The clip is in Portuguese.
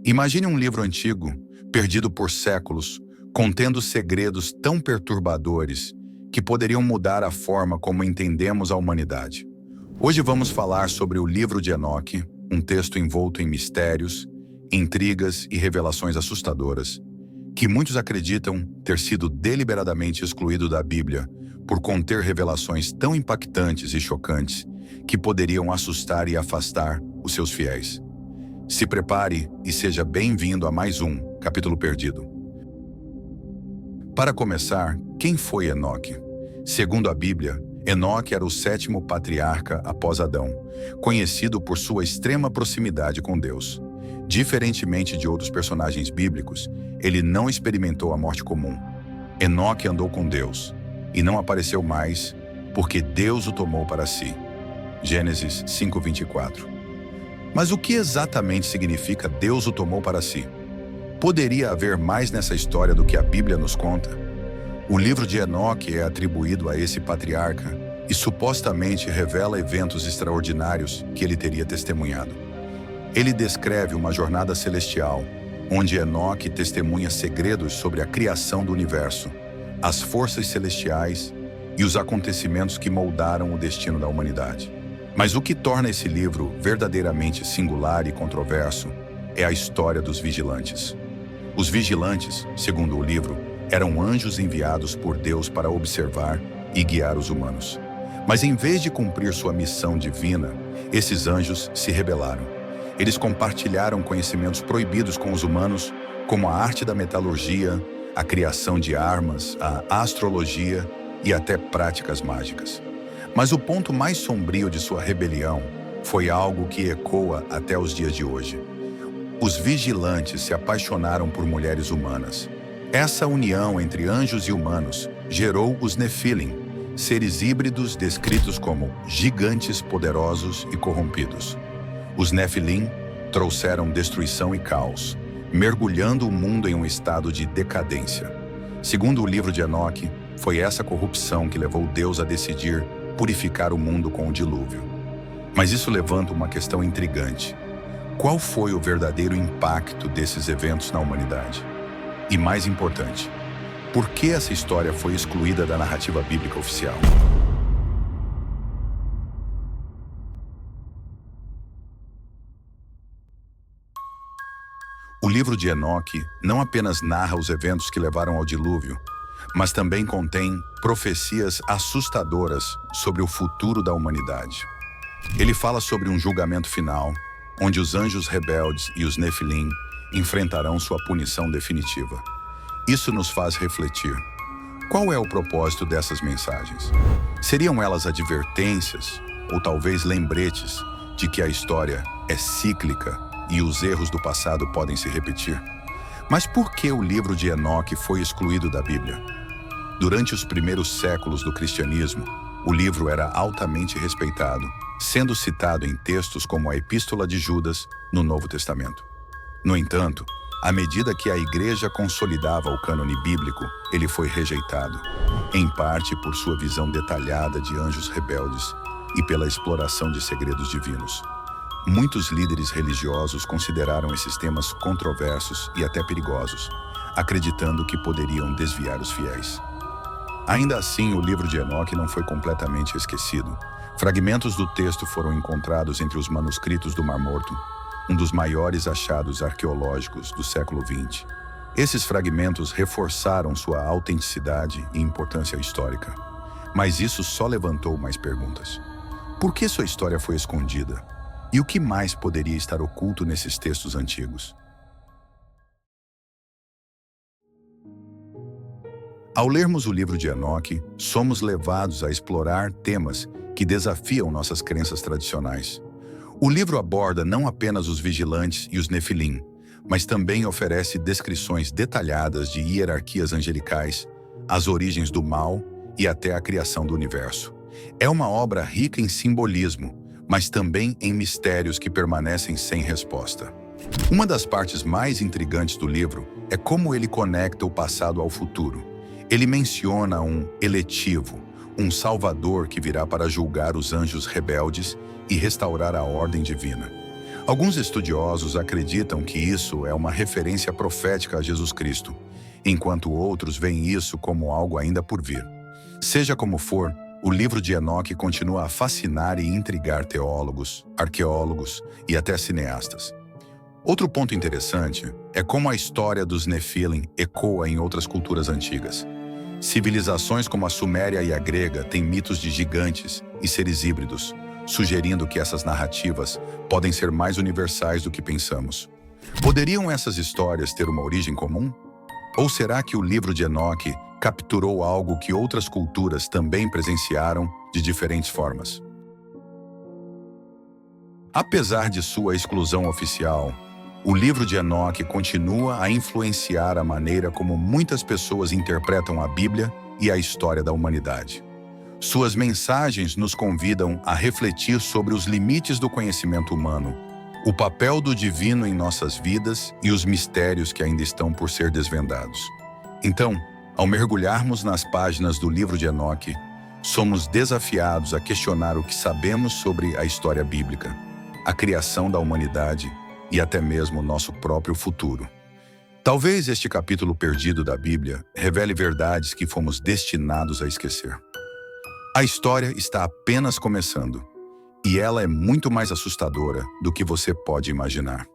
Imagine um livro antigo, perdido por séculos, contendo segredos tão perturbadores que poderiam mudar a forma como entendemos a humanidade. Hoje vamos falar sobre o livro de Enoque, um texto envolto em mistérios, intrigas e revelações assustadoras, que muitos acreditam ter sido deliberadamente excluído da Bíblia por conter revelações tão impactantes e chocantes que poderiam assustar e afastar os seus fiéis. Se prepare e seja bem-vindo a mais um Capítulo Perdido. Para começar, quem foi Enoque? Segundo a Bíblia, Enoque era o 7º patriarca após Adão, conhecido por sua extrema proximidade com Deus. Diferentemente de outros personagens bíblicos, ele não experimentou a morte comum. Enoque andou com Deus e não apareceu mais porque Deus o tomou para si. Gênesis 5:24. Mas o que exatamente significa Deus o tomou para si? Poderia haver mais nessa história do que a Bíblia nos conta? O livro de Enoque é atribuído a esse patriarca e supostamente revela eventos extraordinários que ele teria testemunhado. Ele descreve uma jornada celestial, onde Enoque testemunha segredos sobre a criação do universo, as forças celestiais e os acontecimentos que moldaram o destino da humanidade. Mas o que torna esse livro verdadeiramente singular e controverso é a história dos vigilantes. Os vigilantes, segundo o livro, eram anjos enviados por Deus para observar e guiar os humanos. Mas em vez de cumprir sua missão divina, esses anjos se rebelaram. Eles compartilharam conhecimentos proibidos com os humanos, como a arte da metalurgia, a criação de armas, a astrologia e até práticas mágicas. Mas o ponto mais sombrio de sua rebelião foi algo que ecoa até os dias de hoje. Os vigilantes se apaixonaram por mulheres humanas. Essa união entre anjos e humanos gerou os Nefilim, seres híbridos descritos como gigantes poderosos e corrompidos. Os Nefilim trouxeram destruição e caos, mergulhando o mundo em um estado de decadência. Segundo o livro de Enoque, foi essa corrupção que levou Deus a decidir purificar o mundo com o dilúvio. Mas isso levanta uma questão intrigante. Qual foi o verdadeiro impacto desses eventos na humanidade? E mais importante, por que essa história foi excluída da narrativa bíblica oficial? O livro de Enoque não apenas narra os eventos que levaram ao dilúvio, mas também contém profecias assustadoras sobre o futuro da humanidade. Ele fala sobre um julgamento final, onde os anjos rebeldes e os Nefilim enfrentarão sua punição definitiva. Isso nos faz refletir. Qual é o propósito dessas mensagens? Seriam elas advertências, ou talvez lembretes, de que a história é cíclica e os erros do passado podem se repetir? Mas por que o livro de Enoque foi excluído da Bíblia? Durante os primeiros séculos do cristianismo, o livro era altamente respeitado, sendo citado em textos como a Epístola de Judas no Novo Testamento. No entanto, à medida que a Igreja consolidava o cânone bíblico, ele foi rejeitado, em parte por sua visão detalhada de anjos rebeldes e pela exploração de segredos divinos. Muitos líderes religiosos consideraram esses temas controversos e até perigosos, acreditando que poderiam desviar os fiéis. Ainda assim, o livro de Enoque não foi completamente esquecido. Fragmentos do texto foram encontrados entre os manuscritos do Mar Morto, um dos maiores achados arqueológicos do século XX. Esses fragmentos reforçaram sua autenticidade e importância histórica. Mas isso só levantou mais perguntas. Por que sua história foi escondida? E o que mais poderia estar oculto nesses textos antigos? Ao lermos o livro de Enoque, somos levados a explorar temas que desafiam nossas crenças tradicionais. O livro aborda não apenas os vigilantes e os Nefilim, mas também oferece descrições detalhadas de hierarquias angelicais, as origens do mal e até a criação do universo. É uma obra rica em simbolismo, mas também em mistérios que permanecem sem resposta. Uma das partes mais intrigantes do livro é como ele conecta o passado ao futuro. Ele menciona um eletivo, um salvador que virá para julgar os anjos rebeldes e restaurar a ordem divina. Alguns estudiosos acreditam que isso é uma referência profética a Jesus Cristo, enquanto outros veem isso como algo ainda por vir. Seja como for, o livro de Enoque continua a fascinar e intrigar teólogos, arqueólogos e até cineastas. Outro ponto interessante é como a história dos Nefilim ecoa em outras culturas antigas. Civilizações como a Suméria e a grega têm mitos de gigantes e seres híbridos, sugerindo que essas narrativas podem ser mais universais do que pensamos. Poderiam essas histórias ter uma origem comum? Ou será que o livro de Enoque capturou algo que outras culturas também presenciaram de diferentes formas? Apesar de sua exclusão oficial, o livro de Enoque continua a influenciar a maneira como muitas pessoas interpretam a Bíblia e a história da humanidade. Suas mensagens nos convidam a refletir sobre os limites do conhecimento humano, o papel do divino em nossas vidas e os mistérios que ainda estão por ser desvendados. Então, ao mergulharmos nas páginas do livro de Enoque, somos desafiados a questionar o que sabemos sobre a história bíblica, a criação da humanidade e até mesmo o nosso próprio futuro. Talvez este capítulo perdido da Bíblia revele verdades que fomos destinados a esquecer. A história está apenas começando, e ela é muito mais assustadora do que você pode imaginar.